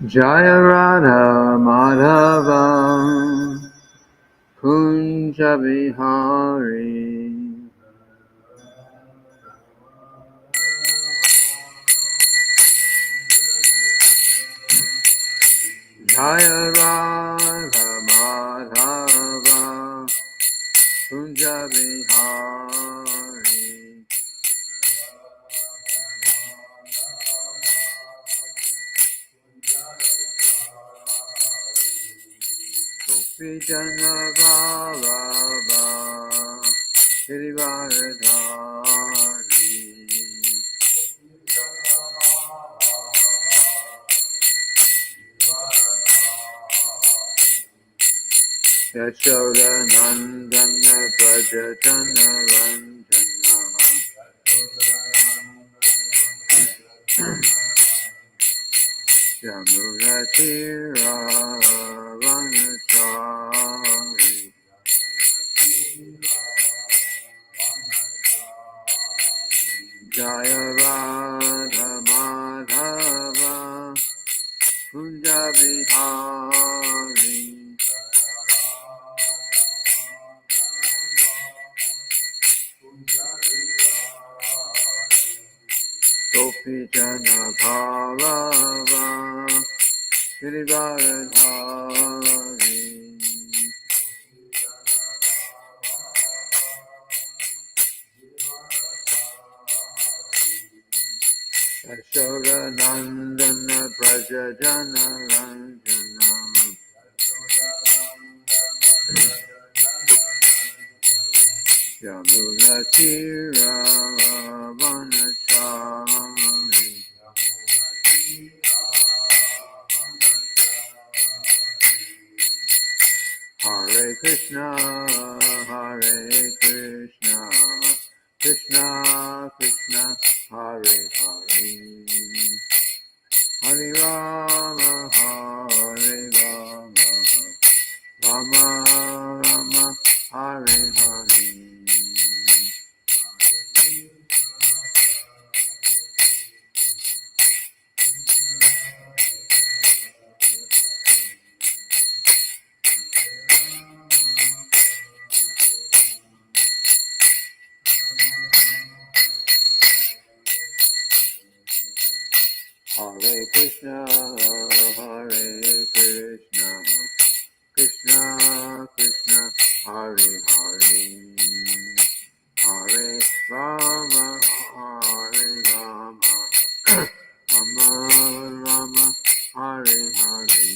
Jaya Radha Madhava Kunja Bihari Jaya Radha Madhava Kunja Bihari Gopi Jana Baba Shrivaradhari Yashoda Nandana Braja Jana Ranjana Yamuna Tira Vanachari Jaya Radha Madhava Kunja Bihari Gopi Jana Bharava Shrivaradhari Yashoda Nandana Braja Jana Ranjana Yamuna Tira Vanachari Hare Krishna, Hare Krishna, Krishna Krishna, Hare Hare, Hare Rama, Hare Rama, Rama Rama, Hare Hare. Hare Krishna, Hare Krishna, Krishna Krishna, Hare Hare, Hare Rama, Hare Rama, Rama Rama, Hare Hare.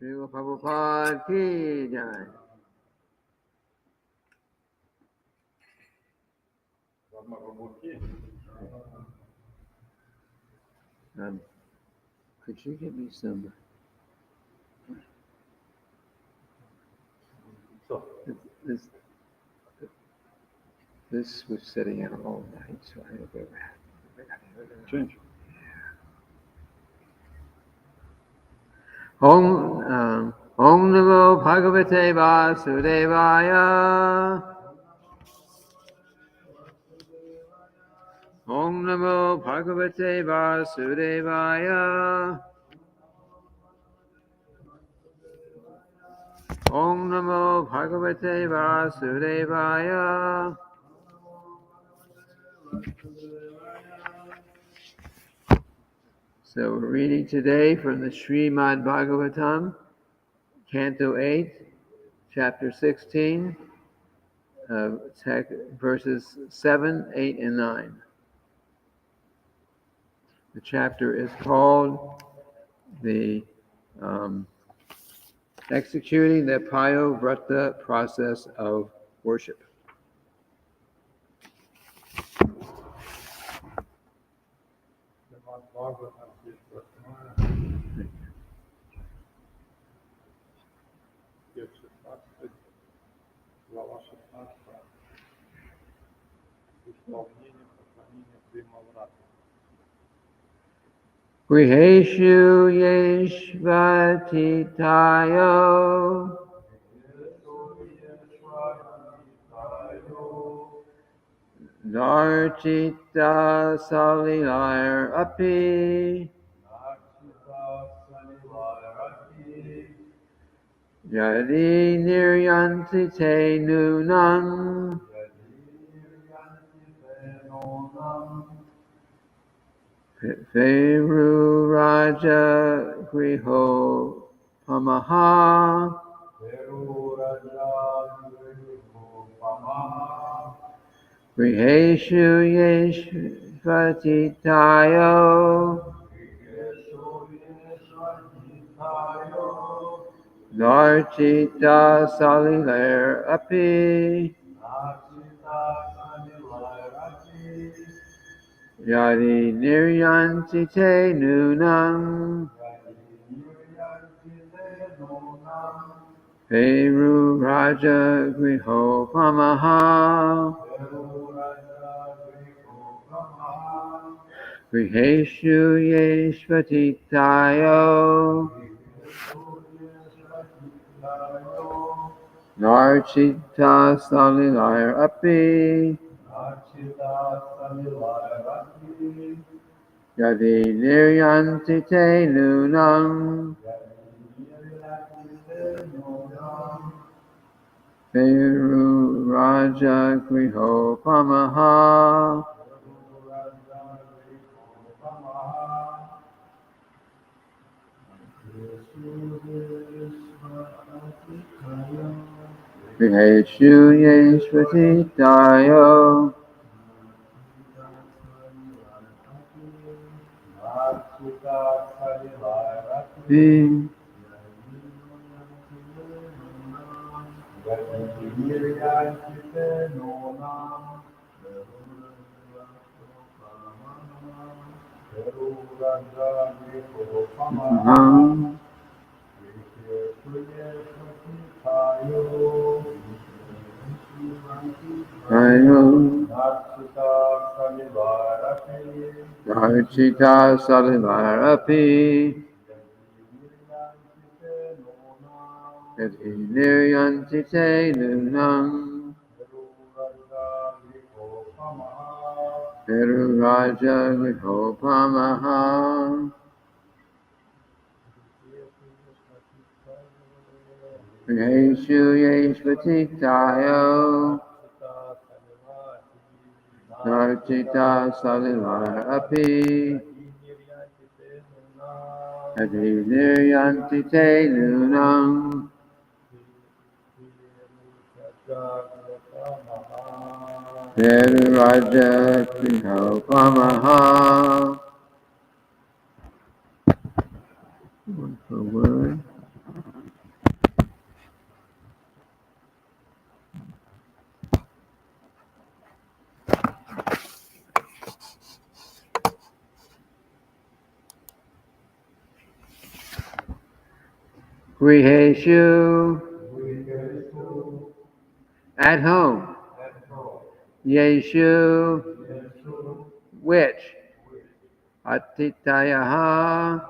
Srila Prabhupada ki jai. Could you give me some? This was sitting out all night, so I had to go back. Change. Om Namo Bhagavate Vasudevaya. Om Namo Bhagavate Vasudevaya. Om Namo Bhagavate Vasudevaya. So we're reading today from the Srimad-bhagavatam, Canto 8, Chapter 16, verses 7, 8, and 9. The chapter is called the Executing the Payo-vrata Process of Worship. Griheshu yeshvatitayo Narchita salilar api Yadi niryanti te nunam Veru Raja Griho Pamaha Griheshu yeshvatitayo Narchita salilar api Yadi niryanti te nunam Peru Raja Griho Pamaha Griheshu yeshvatitayo Narchita salilar api Yadi niryanti te nunam Peru Raja Griho Pamaha Griheshu yeshvatitayo Narchita salilar api Yadi niryanti te nunam Peru Raja Griho Pamaha Griheshu yeshvatitayo Narchita salilar api Yadi niryanti te nunam Peru Raja Griho Pamaha Word for word. Griheshu at home. Yeshu which. Atitayaha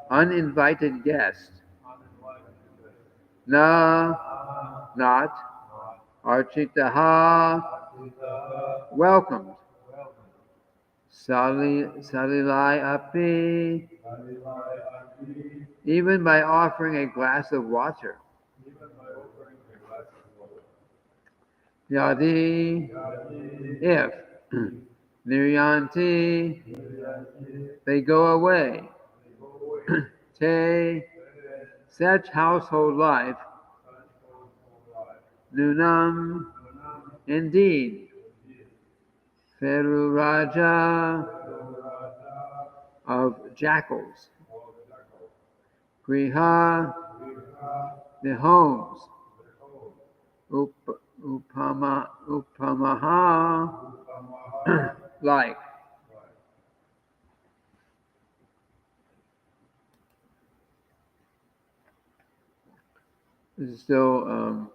uninvited guest. Na not. Architaha welcomed. Salilai api even by offering a glass of water. Yadi if. Niryanti they go away. Te such household life. Nunam indeed. Feru Raja of jackals. Griha the homes. Upamaha like. This is still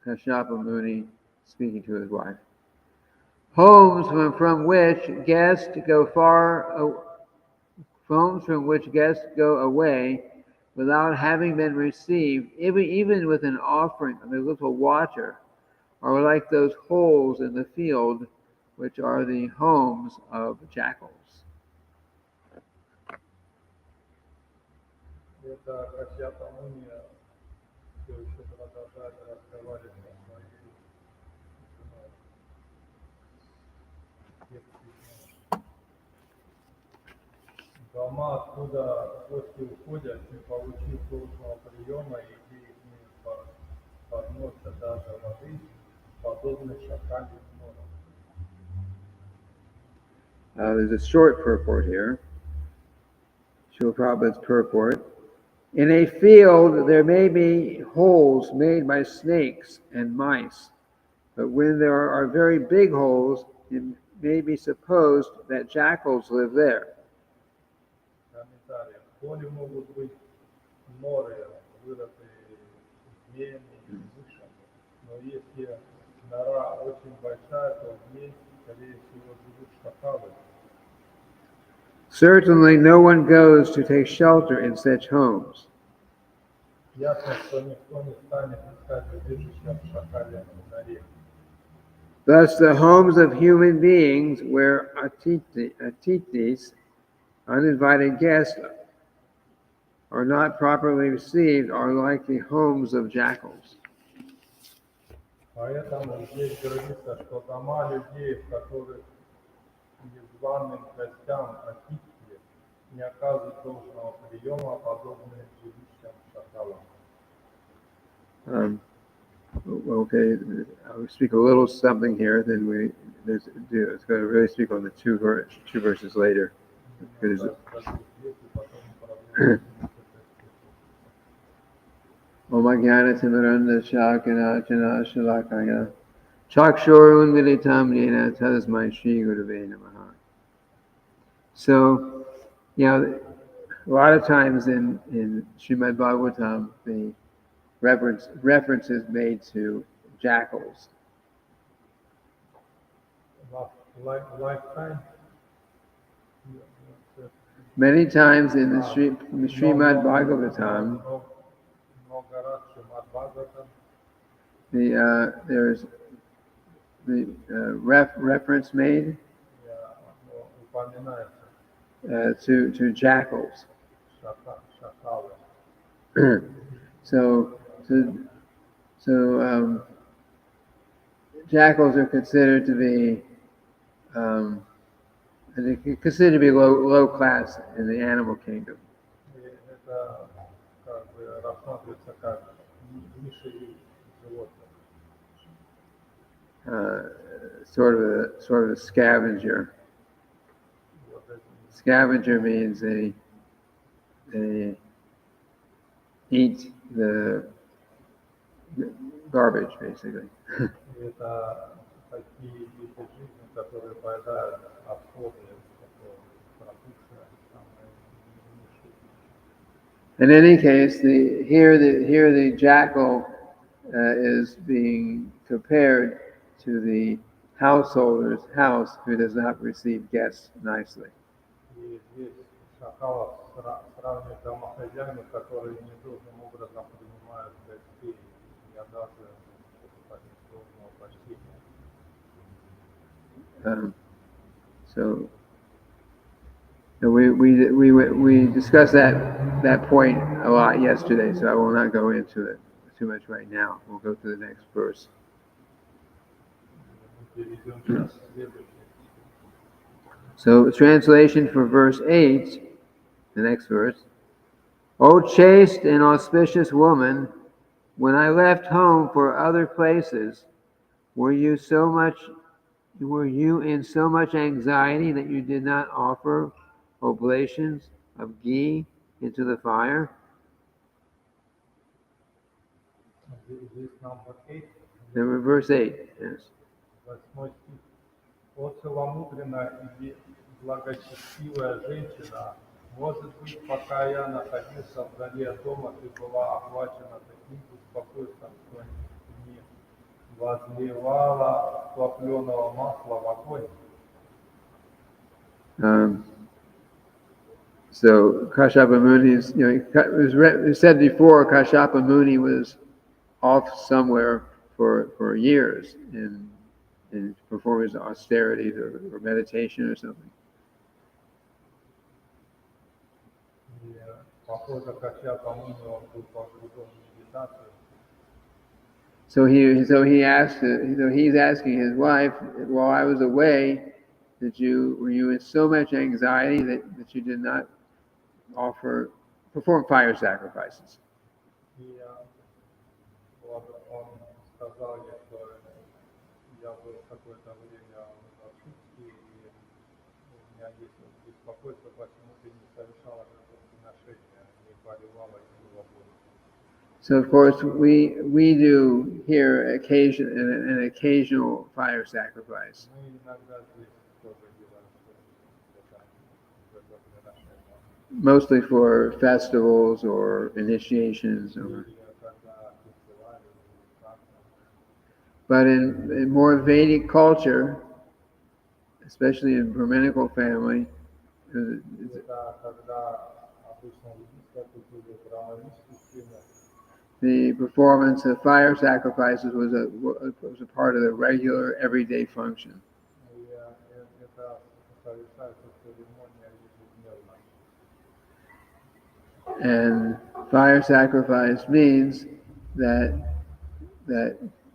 Kashyapa Muni speaking to his wife. Homes from which guests go away without having been received, even with an offering of a little water, are like those holes in the field, which are the homes of jackals. Это Касьята Муния все еще продолжает разговаривать о своей дома, откуда гости уходят, не получив должного приема, и где их не подносят даже воды, подобно шакалью моря. There's a short purport here. Srila Prabhupada's purport. In a field there may be holes made by snakes and mice, but when there are very big holes, it may be supposed that jackals live there. Комментарий. В поле могут быть норы, вырытые змеями и мышами, но если нора очень большая, то в ней, скорее всего, живут шакалы. Certainly no one goes to take shelter in such homes. Ясно, что никто не станет искать убежища в шакале норе. Thus the homes of human beings where atitis, uninvited guests, are not properly received are like the homes of jackals. Поэтому здесь говорится, что дома людей, в которых незваным гостям Атитхи не оказывают должного приема, подобные жилищам шакалам. Okay, I'll speak a little something here, then it's going to really speak on the two verses later. Om Jnana Timiranda Shakana Jana Shalakaya Chakshurun Militam Nina Tadasmai Shri Gurave Namaha. So, a lot of times in Srimad-bhagavatam, the references made to jackals. Lifetime? Many times in the Srimad-bhagavatam, there's the reference made to jackals. So jackals are considered to be low class in the animal kingdom. Sort of a scavenger. Scavenger means they eat the garbage, basically. In any case, here the jackal is being compared to the householder's house who does not receive guests nicely. So we discussed that point a lot yesterday, so I will not go into it too much right now. We'll go to the next verse. So translation for verse 8, the next verse. O chaste and auspicious woman, when I left home for other places, were you in so much anxiety that you did not offer oblations of ghee into the fire? Number verse 8, yes. О целомудренная и благочестивая женщина, может быть, пока я находился вдали от дома, ты была охвачена таким беспокойством, что возливала топленого масла в огонь. So Kashyapa Muni's, it was said before Kashyapa Muni was off somewhere for years in performing his austerities or meditation or something. И похоже, Кащапа Муни, он был погружен в медитацию. So he's asking his wife, while I was away, were you in so much anxiety that you did not perform fire sacrifices? И вот он сказал ей, что я был какое-то время в отсутствии, и у меня есть беспокойство, почему ты не совершала жертвоприношения, не поливала его водой. So of course we do here an occasional fire sacrifice. Мы иногда здесь тоже делаем жертвоприношения. Mostly for festivals or initiations, but in more Vedic culture, especially in Brahminical family, the performance of fire sacrifices was a part of the regular everyday function. And fire sacrifice means that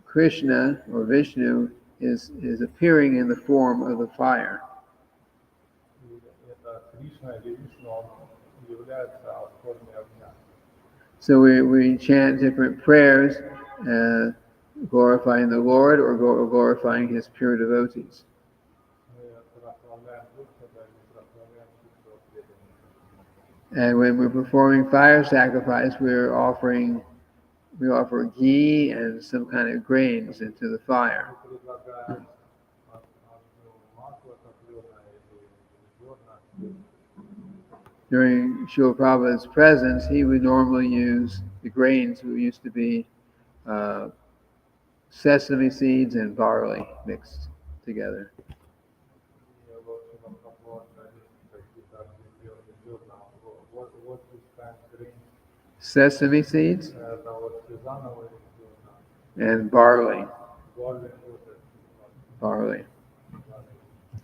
Krishna or Vishnu is appearing in the form of the fire. So we chant different prayers, glorifying the Lord or glorifying His pure devotees. And when we're performing fire sacrifice, we offer ghee and some kind of grains into the fire. During Srila Prabhupada's presence, he would normally use the grains, which used to be sesame seeds and barley mixed together. Sesame seeds and barley. Barley.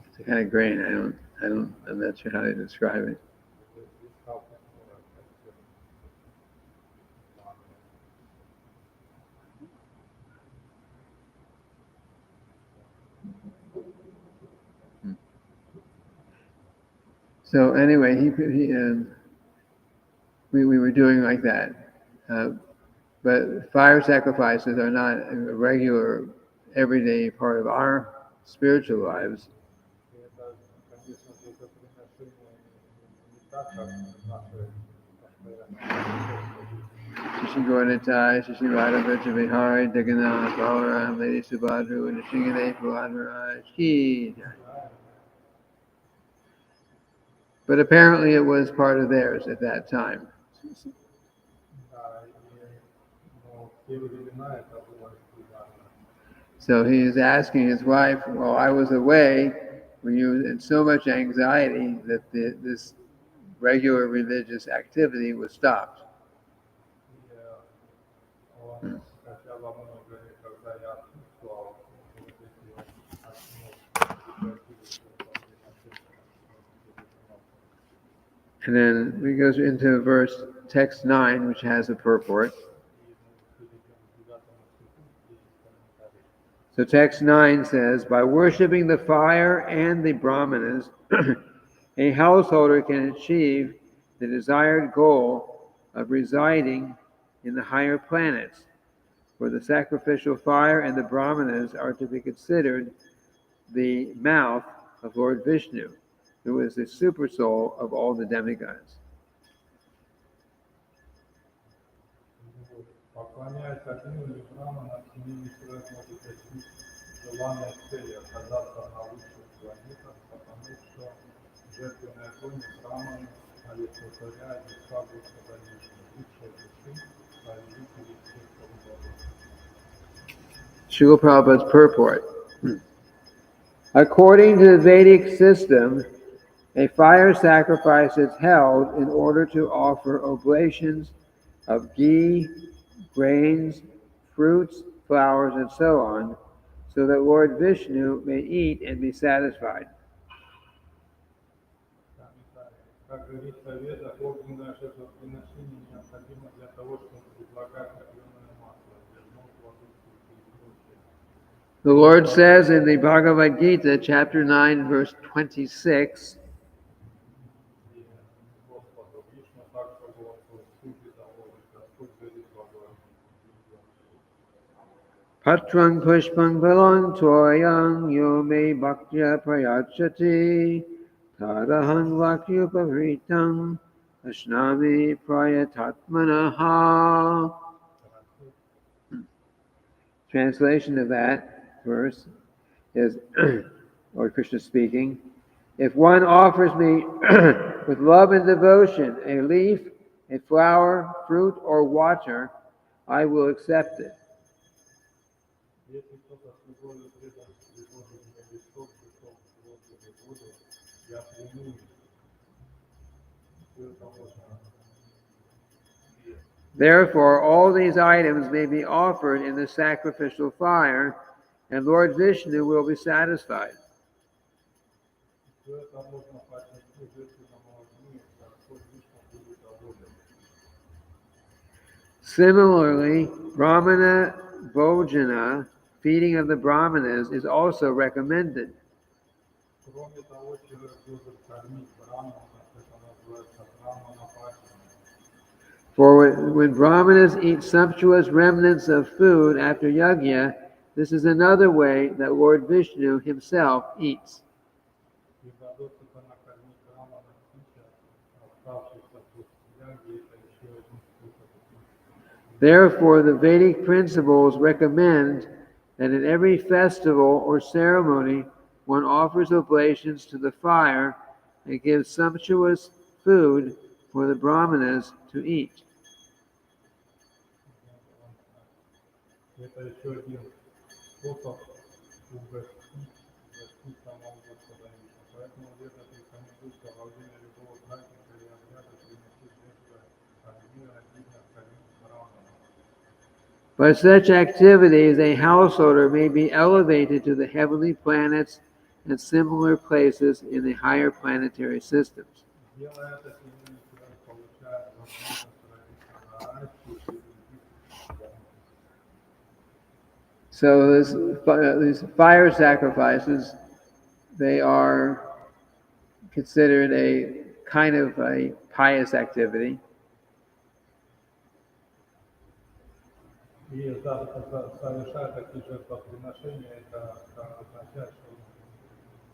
It's a kind of grain. I'm not sure how to describe it. So anyway, we were doing like that. But fire sacrifices are not a regular, everyday part of our spiritual lives. Shishigornitai, Shishirada Vrajavihari, Dagana, Balaram, Lady Subhadru, and Shingade Bhadraj Ki. But apparently it was part of theirs at that time. So he is asking his wife, while I was away, were you in so much anxiety that this regular religious activity was stopped? And then we go into text 9, which has a purport. So text 9 says, by worshipping the fire and the brahmanas, a householder can achieve the desired goal of residing in the higher planets, where the sacrificial fire and the brahmanas are to be considered the mouth of Lord Vishnu, who is the super soul of all the demigods. Srila Prabhupada's purport. According to the Vedic system, a fire sacrifice is held in order to offer oblations of ghee, grains, fruits, flowers, and so on, so that Lord Vishnu may eat and be satisfied. Как говорится в Ведах, огненное жертвоприношение необходимо для того, чтобы предлагать определенное масло, зерно, продукты и прочее. The Lord says in the Bhagavad Gita, chapter 9, verse 26, И Господу Вишну также было в суде того, Господь говорит в Бхагавад-гите. Patrang pushpang phalang toyang yo me bhaktya prayachati tadahang vakyupavritang ashnami prayatatmanaha. Translation of that verse is Lord Krishna speaking, if one offers me with love and devotion a leaf, a flower, fruit, or water, I will accept it. Если кто-то с любовью предан предложит мне листок, цветок, воду или воду, я приму их. Все это можно съесть. Therefore, all these items may be offered in the sacrificial fire, and Lord Vishnu will be satisfied. Все это можно поднести в жертвенному огню, Господь Вишну будет доволен. Similarly, Brahmana Bhojana, feeding of the Brahmanas, is also recommended. Кроме того, человек должен кормить браманов, это называется брамана-пачана. For when Brahmanas eat sumptuous remnants of food after yajna, this is another way that Lord Vishnu himself eats. И досыта накормить браманов пища, оставшихся после яги, это еще один способ. Therefore, the Vedic principles recommend that in every festival or ceremony, one offers oblations to the fire and gives sumptuous food for the Brahmanas to eat. Это еще один способ угостить самого Господа Вишну. Поэтому где-то рекомендуется во время любого праздника или обряда принести жертвы огню и обильно кормить браманов. By such activities, a householder may be elevated to the heavenly planets and similar places in the higher planetary systems. Делая это, человек получает возможность родиться на райских и других планетах. So these fire sacrifices, they are considered a kind of a pious activity. И совершая такие жертвоприношения, это означает, что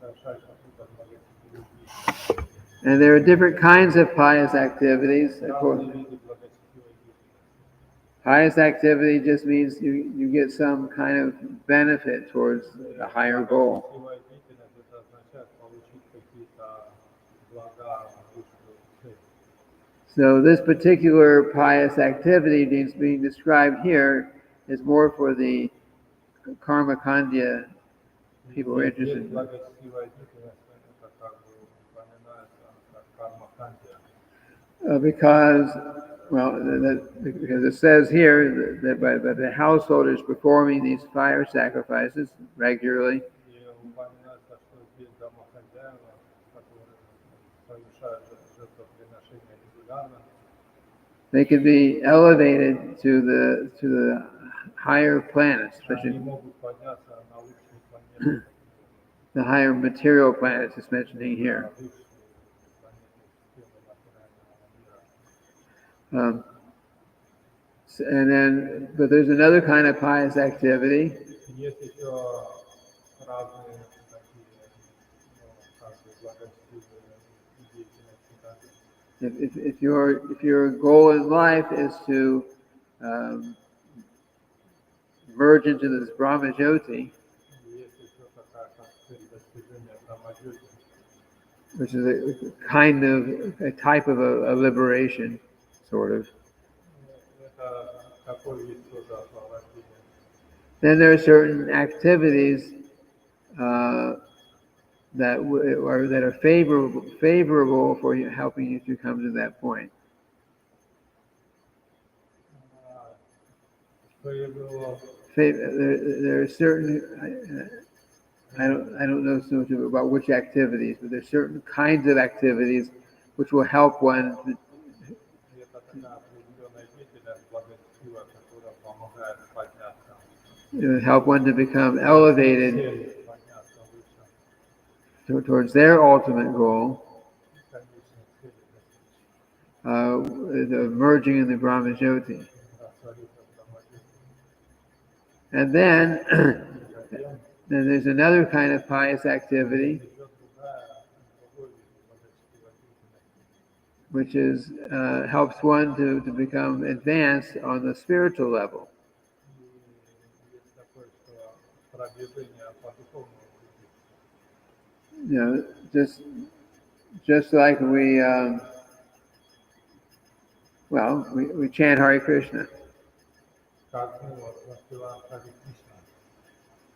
совершаешь какую-то благочестивую деятельность. And there are different kinds of pious activities. Разные виды благочестивой деятельности. Pious activity just means you get some kind of benefit towards a higher goal. Благочестивая деятельность это означает получить какие-то блага в высшую цель. So this particular pious activity being described here is more for the karma kandya people who are interested in. Благочестивая деятельность это как бы упоминается как карма-кандия. Because it says here that by the householders performing these fire sacrifices regularly, И упоминается, что здесь домохозяева, которые совершают жертвоприношения регулярно, they can be elevated to the higher planets, они especially могут подняться на высшие планеты, the higher material planets it's mentioning here. на высшие планеты системы материального мира. But there's another kind of pious activity, Есть еще разные такие, как бы благочестивые деятельности, да. if your goal in life is to merge into this Brahma Jyoti, Есть еще такая как цель достижения Брахма-йоги, which is a type of a liberation, sort of. это такой вид тоже освобождения. Then there are certain activities that are favorable for you, helping you to come to that point. There are certain I don't know so much about which activities, but there's certain kinds of activities which will help one to become elevated towards their ultimate goal, the merging in the Brahmajyoti. And then there's another kind of pious activity, which is helps one to become advanced on the spiritual level. You know, just like we chant Hare Krishna.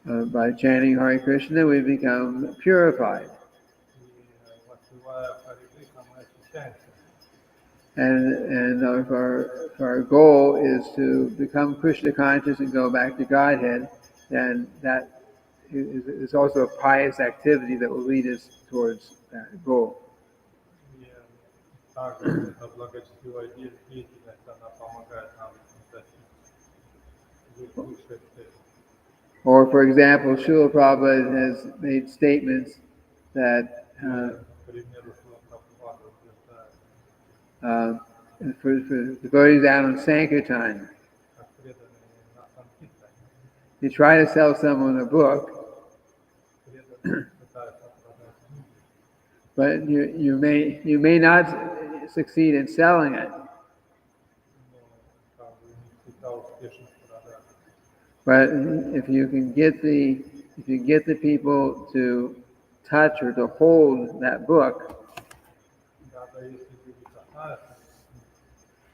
By chanting Hare Krishna, we become purified. And if our goal is to become Krishna conscious and go back to Godhead, then that is also a pious activity that will lead us towards that goal. Or, for example, Srila Prabhupada has made statements that for devotees out on Sankirtan, you try to sell someone a book, but you may not succeed in selling it. But if you can get the people to touch or to hold that book,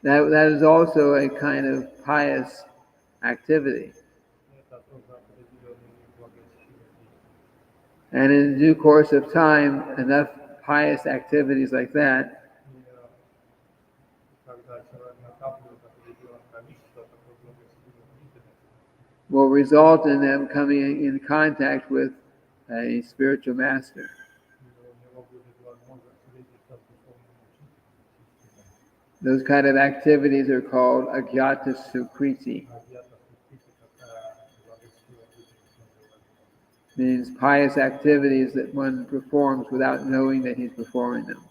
that is also a kind of pious activity. And in due course of time, enough pious activities like that will result in them coming in contact with a spiritual master. Those kind of activities are called agyata sukriti. Means pious activities that one performs without knowing that he's performing them.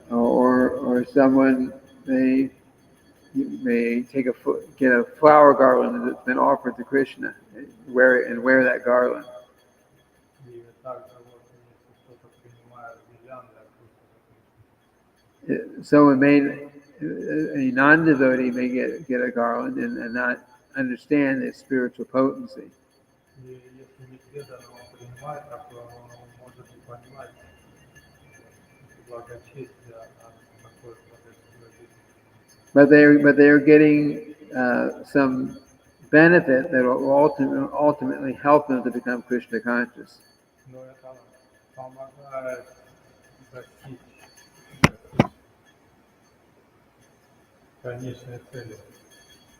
Or someone may get a flower garland that's been offered to Krishna, wear that garland. Someone a non-devotee may get a garland and not understand its spiritual potency. But they're getting some benefit that will ultimately help them to become Krishna conscious.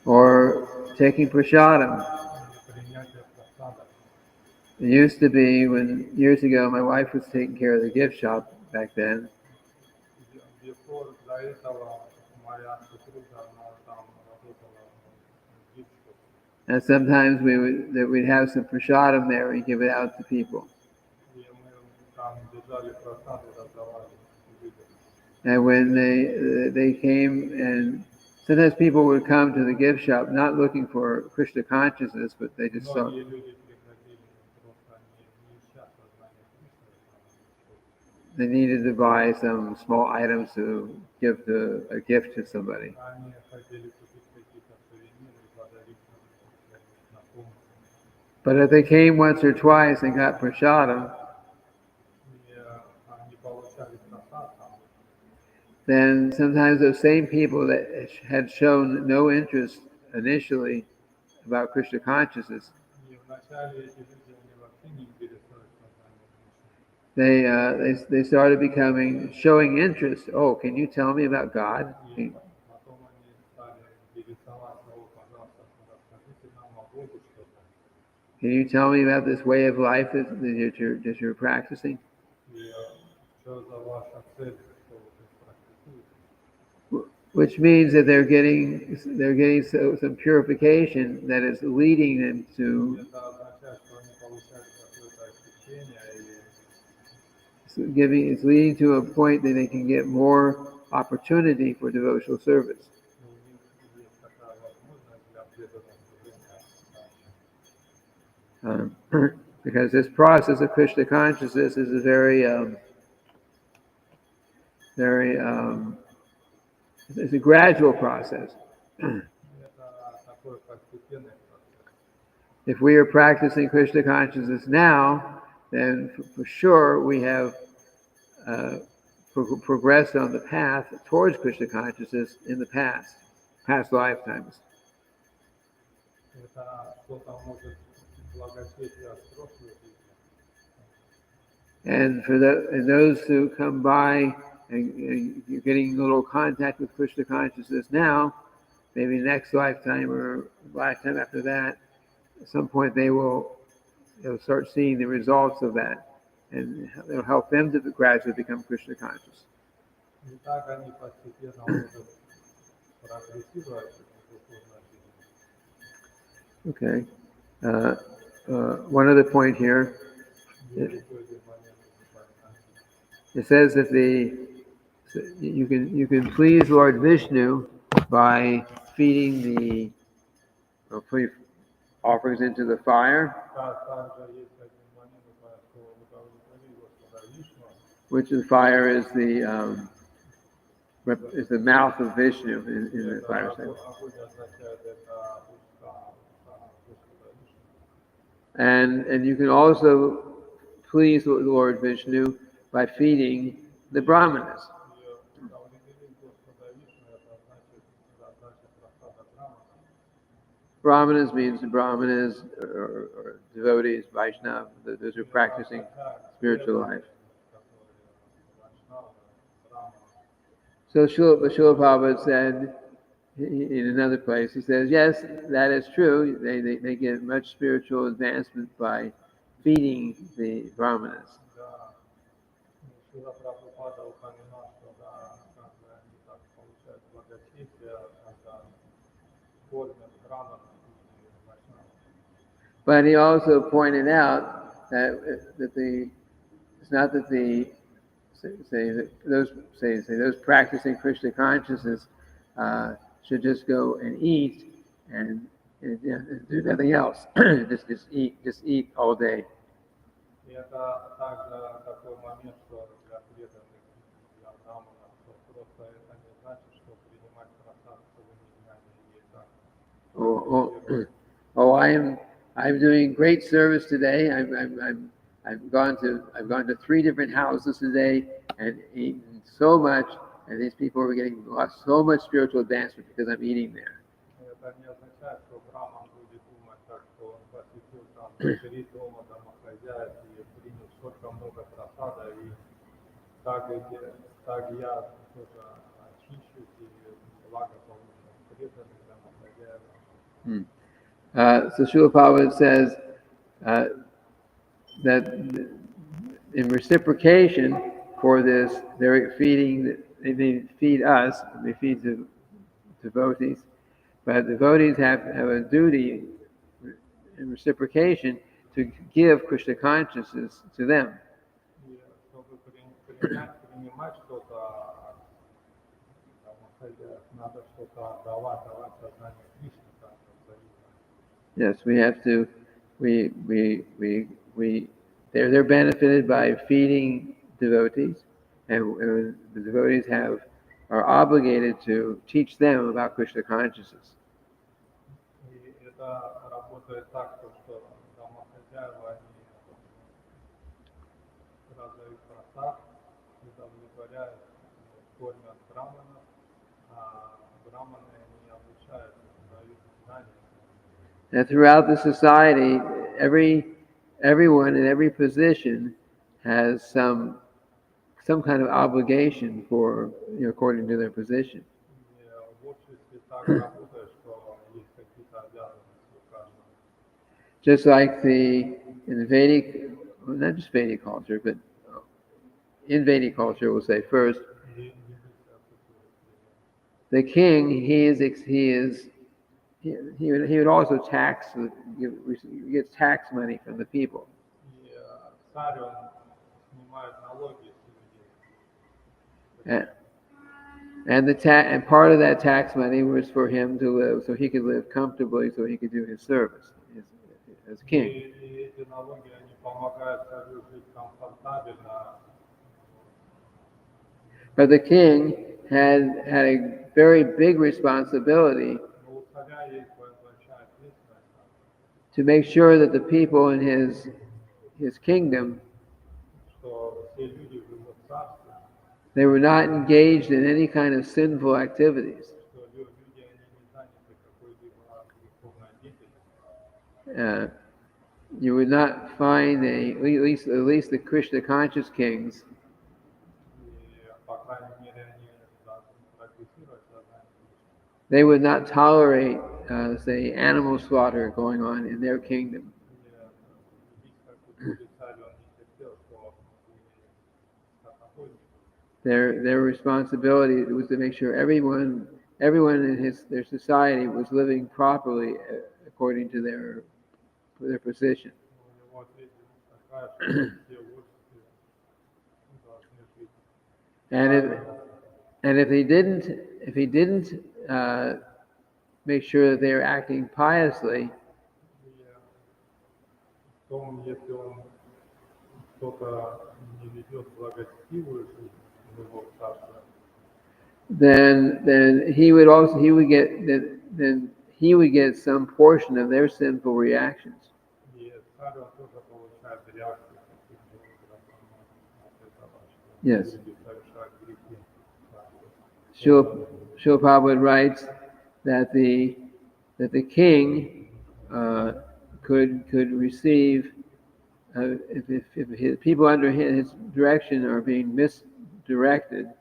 Or taking prasadam. It used to be years ago my wife was taking care of the gift shop back then. And sometimes we'd have some prasadam there and give it out to people. And when they came, and sometimes people would come to the gift shop not looking for Krishna consciousness, but they just saw. They needed to buy some small items to give a gift to somebody. But if they came once or twice and got prasadam, then sometimes those same people that had shown no interest initially about Krishna consciousness, И вначале эти люди, они вообще не интересуются знанием Кришны. they started becoming showing interest. Oh, can you tell me about God? И потом они стали интересоваться, о, пожалуйста, расскажите нам о Боге что-то. Can you tell me about this way of life that you're practicing? И что за ваша цель, что вы практикуете? Which means that they're getting some purification that is leading them to Это означает, что они получают какое-то очищение или it's leading to a point that they can get more opportunity for devotional service. у них есть такая возможность для преданного служения. Because this process of Krishna consciousness is a it's a gradual process. Это такой постепенный процесс. If we are practicing Krishna consciousness now, then for sure we have progressed on the path towards Krishna consciousness in the past lifetimes. Это что-то может благочестие от прошлой жизни. And for those who come by and you're getting a little contact with Krishna consciousness now, maybe next lifetime or lifetime after that, at some point they'll start seeing the results of that, and it'll help them to gradually become Krishna conscious. И так они постепенно могут прогрессировать в духовной жизни. Okay. One other point here. Есть еще один момент, It says that you can please Lord Vishnu by feeding the offerings into the fire, также есть один момент, что удовлетворить Господа Вишну, which the fire is the mouth of Vishnu in the fire state. огонь означает это уста Господа Вишну. And you can also please the Lord Vishnu by feeding the brahmanas. И удовлетворить Господа Вишну, это значит раздача просада Брахмана. Brahmanas means the brahmanas or devotees, Vaishnava, those who are practicing spiritual life. So Srila Prabhupada said in another place, he says, yes, that is true. They get much spiritual advancement by feeding the brahmanas. Шрила Прабхупада упоминал, что да, как бы они так получают благочестие, когда кормят браманов и вайшнавов. But he also pointed out that it's not that those practicing Krishna consciousness should just go and eat and do nothing else. just eat all day. И это также такой момент, что для преданных, для браманов, что просто это не значит, что принимать просад целыми днями и так. I'm doing great service today. I've gone to 3 different houses today and eaten so much, and these people are getting so much spiritual advancement because I'm eating there. Это не означает, что браман будет думать так, что он посетил там 3 дома домохозяек и принял столько много просада, и так я тоже очищусь и благо получу преданных домохозяев. So Srila Prabhupada says that in reciprocation for this, they feed us, they feed the devotees, but devotees have a duty in reciprocation to give Krishna consciousness to them. И чтобы принимать что-то от домохозяев, надо что-то давать сознание Кришны, как взаимно. Yes, we have to. They're benefited by feeding devotees, and the devotees are obligated to teach them about Krishna consciousness. И это работает так, что домохозяева, они раздают просад, удовлетворяют корни от браманов, а браманы не обучаются, дают знания. That throughout the society, everyone in every position has some kind of obligation for, according to their position. И в обществе так работает, что есть какие-то обязанности у каждого. Just like in the Vedic, well, not just Vedic culture, but in Vedic culture, we'll say first, the king, he would also tax, he gets tax money from the people. И царь, он снимает налоги с людей. And part of that tax money was for him to live, so he could live comfortably, so he could do his service as king. И эти налоги, они помогают царю жить комфортабельно. But the king had a very big responsibility Но у царя есть большая ответственность, to make sure that the people in his kingdom, что все люди в его царстве, they were not engaged in any kind of sinful activities. что люди, они не заняты какой-либо духовной деятельностью. You would not find at least the Krishna conscious kings. И, по крайней мере, они практикуют сознание. They would not tolerate, say, animal slaughter going on in their kingdom. Their responsibility was to make sure everyone in their society was living properly according to their position. And if he didn't make sure that they were acting piously, then he would get some portion of their sinful reactions. Yes. Srila Prabhupada writes that the king could receive, if his people under his direction are being misdirected,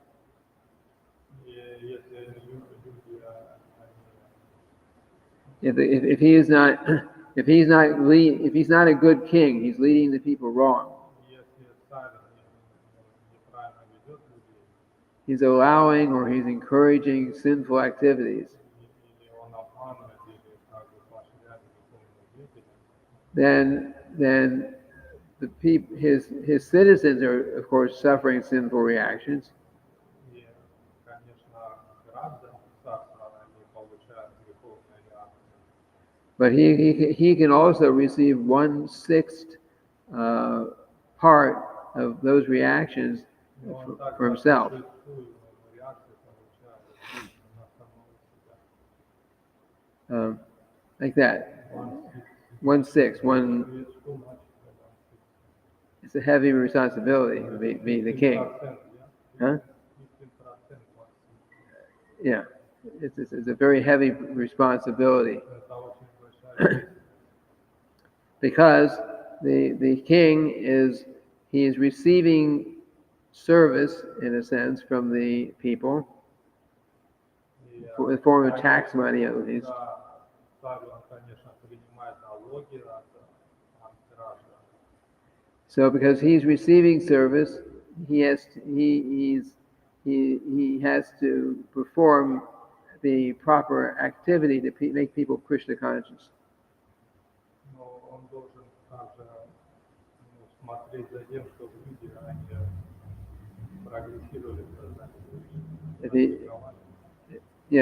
if he's not a good king, he's leading the people wrong. He's allowing or he's encouraging sinful activities. Then the people, his citizens are of course suffering sinful reactions. But he can also receive 1/6 part of those reactions for himself. Like that. 1/6. It's a heavy responsibility to be the king. Huh? Yeah. It's a very heavy responsibility. Because the king is receiving service, in a sense, from the people, in the form of tax money at least. So because he's receiving service, he has to perform the proper activity to make people Krishna conscious.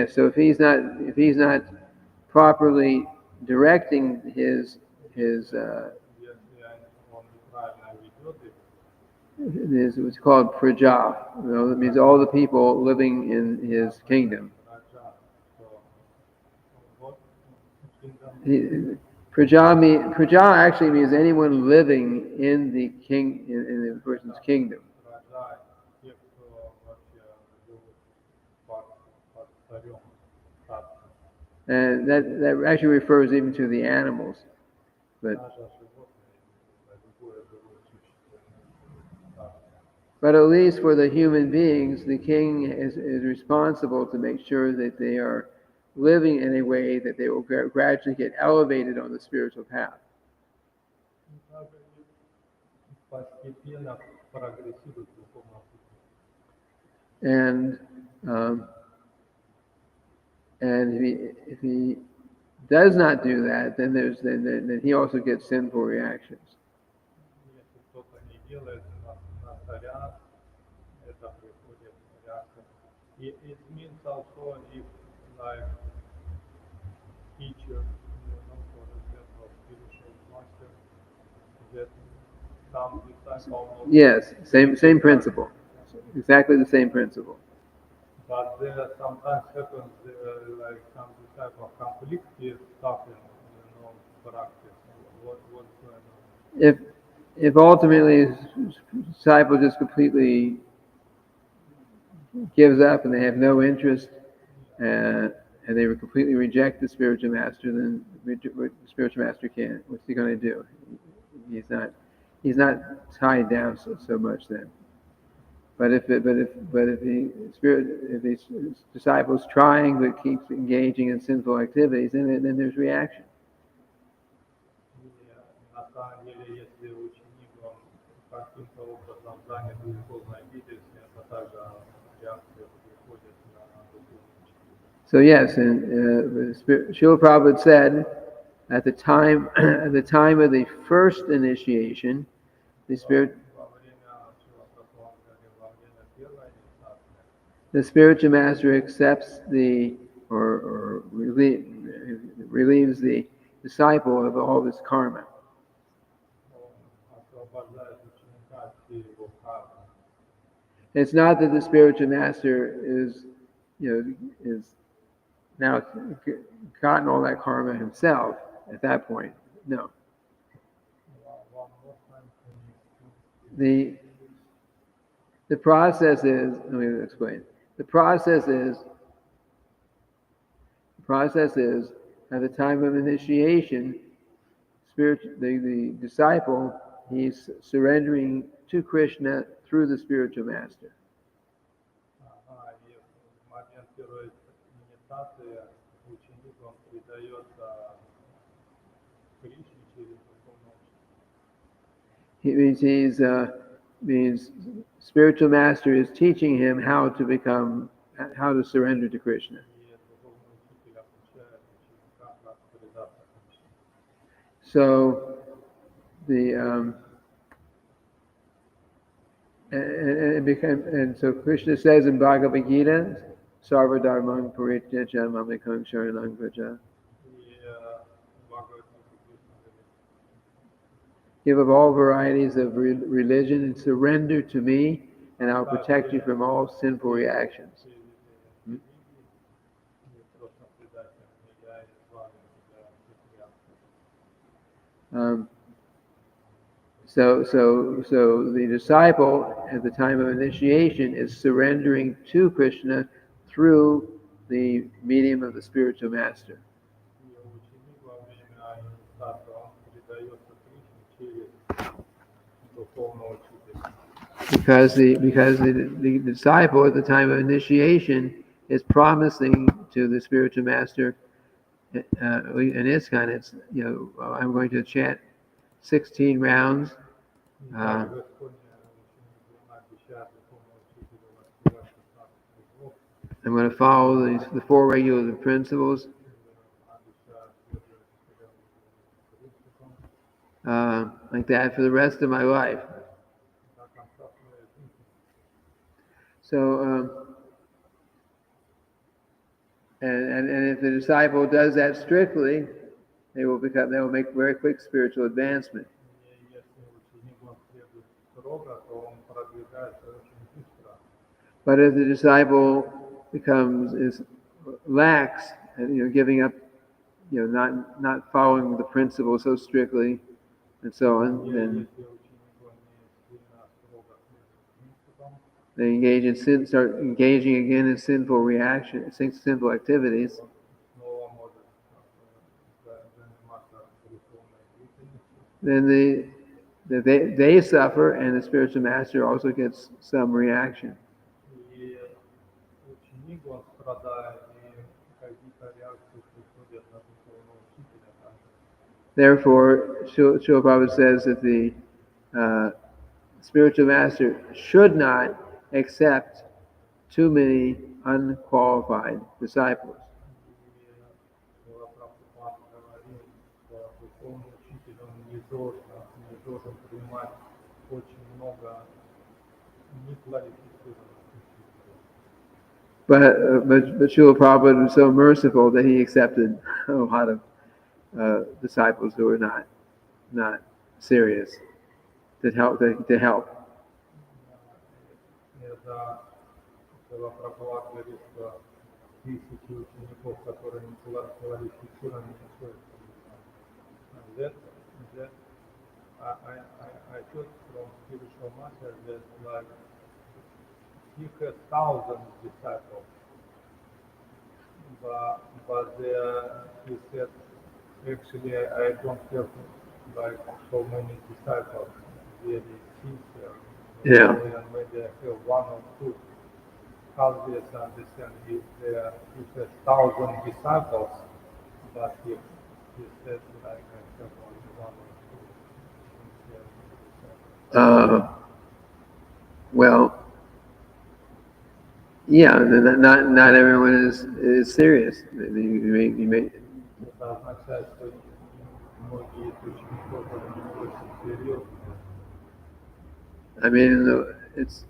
So if he's not properly directing his what's called praja. That means all the people living in his kingdom. Praja actually means anyone living in the person's kingdom. царем, царством. And that actually refers even to the animals. But Даже животные, любое живое существо имеет царство. But at least for the human beings, the king is responsible to make sure that they are living in a way that they will gradually get elevated on the spiritual path. И также постепенно прогрессирует в духовном пути. And if he does not do that, then he also gets sinful reactions. Если кто-то не делает на царя, это приходит реакция. It means also if like teacher, for example, spiritual master, that some disciple. Yes, same principle. Exactly the same principle. But there sometimes happens like some disciple conflict with suffering, practice. What's going on? If ultimately disciple just completely gives up and they have no interest, and they completely reject the spiritual master, then the spiritual master can't. What's he going to do? He's not tied down so much then. But if the disciple's trying but keeps engaging in sinful activities, then there's reaction. На самом деле, если ученик он каким-то образом занят духовной деятельностью, это также реакция приходит на духовный ученик. So yes, and Srila Prabhupada said, at the time of the first initiation, the spiritual master accepts or relieves the disciple of all this karma. It's not that the spiritual master is now gotten all that karma himself at that point. No. The process is, let me explain. The process is at the time of initiation, the disciple, he's surrendering to Krishna through the spiritual master. Means spiritual master is teaching him how to surrender to Krishna. So so Krishna says in Bhagavad Gita, Sarva Dharmang Parityaja Mamekang Sharanang Vraja. Give up all varieties of religion and surrender to me, and I'll protect you from all sinful reactions. So the disciple at the time of initiation is surrendering to Krishna through the medium of the spiritual master. Because the disciple at the time of initiation is promising to the spiritual master, in ISKCON, it's I'm going to chant 16 rounds. I'm going to follow the four regular principles. Like that for the rest of my life. So, and if the disciple does that strictly, they will make very quick spiritual advancement. But if the disciple is lax and giving up, not following the principles so strictly, and so on, then They engage in sin, start engaging again in sinful reaction, sinful activities. снова может заниматься греховной деятельностью. Then they suffer, and the spiritual master also gets some reaction. И ученик, он страдает, и какие-то реакции приходят на духовного учителя также. Therefore, Srila Prabhupada says that the spiritual master should not accept too many unqualified disciples. И Прабхупад говорит, что духовный учитель, он не должен принимать очень много неквалифицированных учителей. But Srila Prabhupada was so merciful that he accepted a lot of disciples who were not serious to help. Это Прабхупад говорит, что тысячи учеников, которые не квалифицированы, не стоит принимать. That I heard from spiritual master that like he has thousands of disciples, but he said actually I don't have like so many disciples really sincere. Yeah. Maybe I have one or two. How do you understand if he has thousand disciples, but he said like I have only one or two sincere disciples. Well, yeah, not everyone is serious. You may Это означает, что многие из учеников не очень серьезны. I mean, it's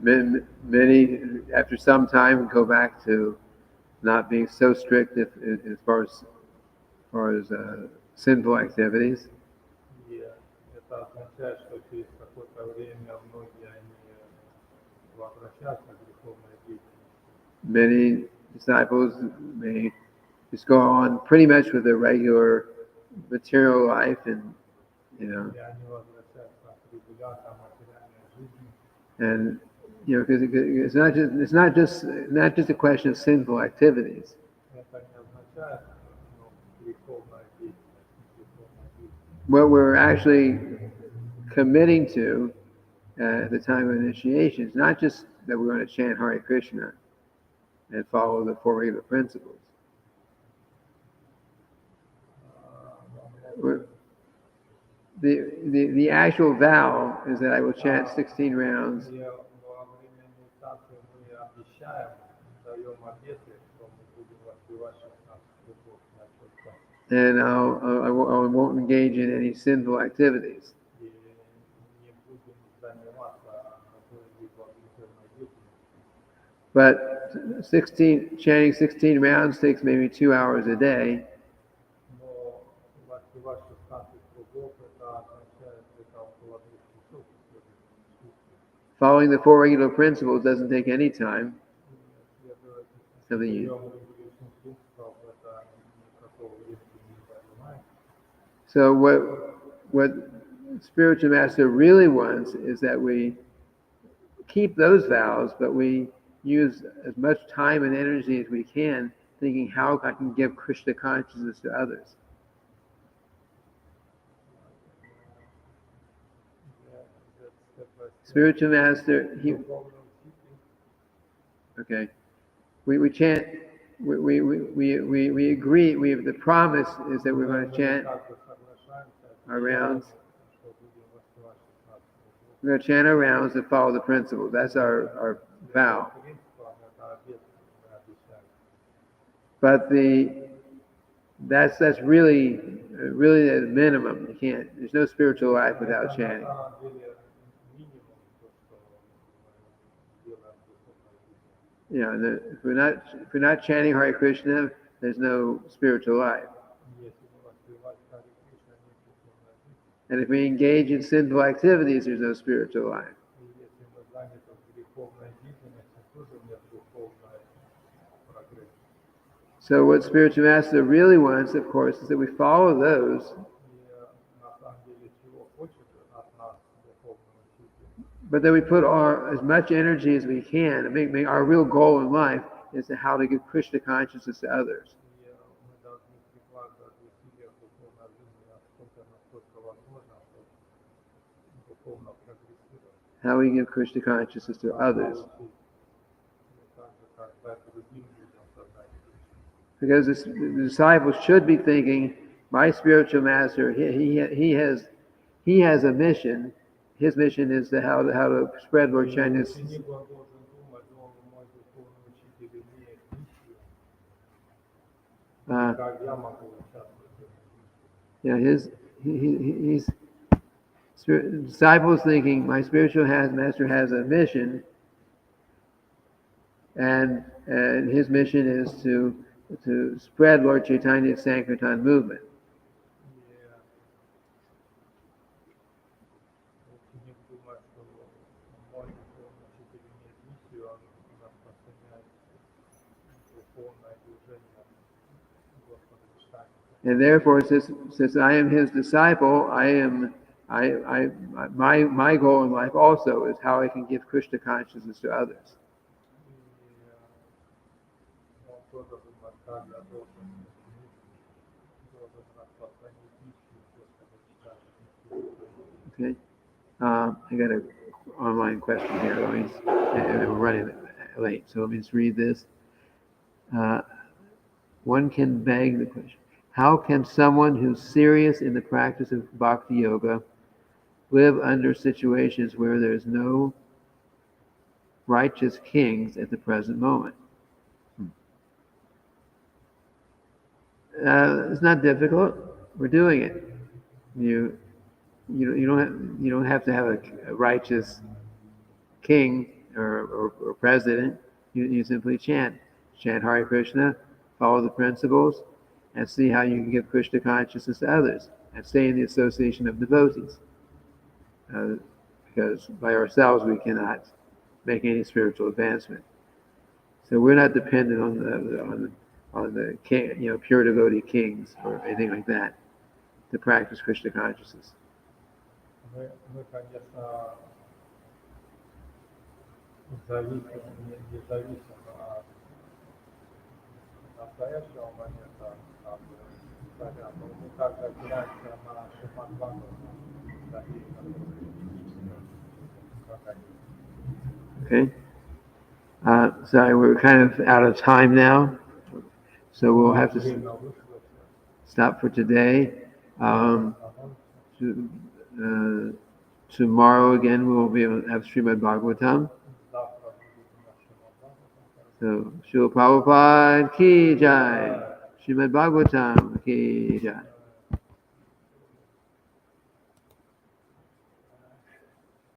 many after some time go back to not being so strict as far as sinful activities. И это означает, что через какое-то время многие они возвращаются к греховной деятельности. Many disciples may just go on pretty much with their regular material life, and И они возвращаются к регулярной материальной жизни. and because it's not just a question of sinful activities. Это не означает греховная деятельность. What we're actually committing to at the time of initiation is not just that we're going to chant Hare Krishna and follow the four regular principles. The actual vow is that I will chant 16 rounds. И во время медитации мы обещаем, даем обеты, что мы будем воспевать 16 кругов на чертах. And I won't engage in any sinful activities. И не будем заниматься какой-либо греховной деятельностью. But chanting 16 rounds takes maybe 2 hours a day. Но воспевать 16 кругов, это означает, это около 2 часов. Following the four regular principles doesn't take any time. Следовать Something приемам инструкций, это никакого времени не занимает. So what spiritual master really wants is that we keep those vows, but we use as much time and energy as we can thinking how I can give Krishna consciousness to others. Spiritual master, okay. We chant. We agree. The promise is that we're going to chant our rounds. We're going to chant our rounds and follow the principles. That's our vow. But that's really the minimum. You can't. There's no spiritual life without chanting. If we're not chanting Hare Krishna, there's no spiritual life. And if we engage in sinful activities, there's no spiritual life. So what spiritual master really wants, of course, is that we follow those. But then we put as much energy as we can. Make our real goal in life is to how to give Krishna consciousness to others. И мы должны прикладывать усилия в духовной жизни, насколько возможно, чтобы духовно прогрессировать. How we give Krishna consciousness to others. Because the disciples should be thinking, my spiritual master, he has a mission. His mission is to how to spread Lord Chaitanya's. He's disciples thinking, my spiritual master has a mission, and his mission is to spread Lord Chaitanya's Sankirtan movement. And therefore, since I am his disciple, my goal in life also is how I can give Krishna consciousness to others. Okay, I got an online question here. We're running late, so let me just read this. One can beg the question: how can someone who's serious in the practice of bhakti yoga live under situations where there's no righteous kings at the present moment? It's not difficult. We're doing it. You don't have to have a righteous king or president. You simply chant Hare Krishna, follow the principles, and see how you can give Krishna consciousness to others, and stay in the association of devotees. Because by ourselves we cannot make any spiritual advancement. So we're not dependent on the king, pure devotee kings or anything like that to practice Krishna consciousness. Мы, конечно, независимо от настоящего момента, понятно, мы также опираемся на Srimad-bhagavatam Class. Okay. Sorry, we're kind of out of time now, so we'll have to stop for today. Tomorrow again we will be able to have Srimad-bhagavatam. So, Srila Prabhupada ki jai, Srimad-bhagavatam ki jai.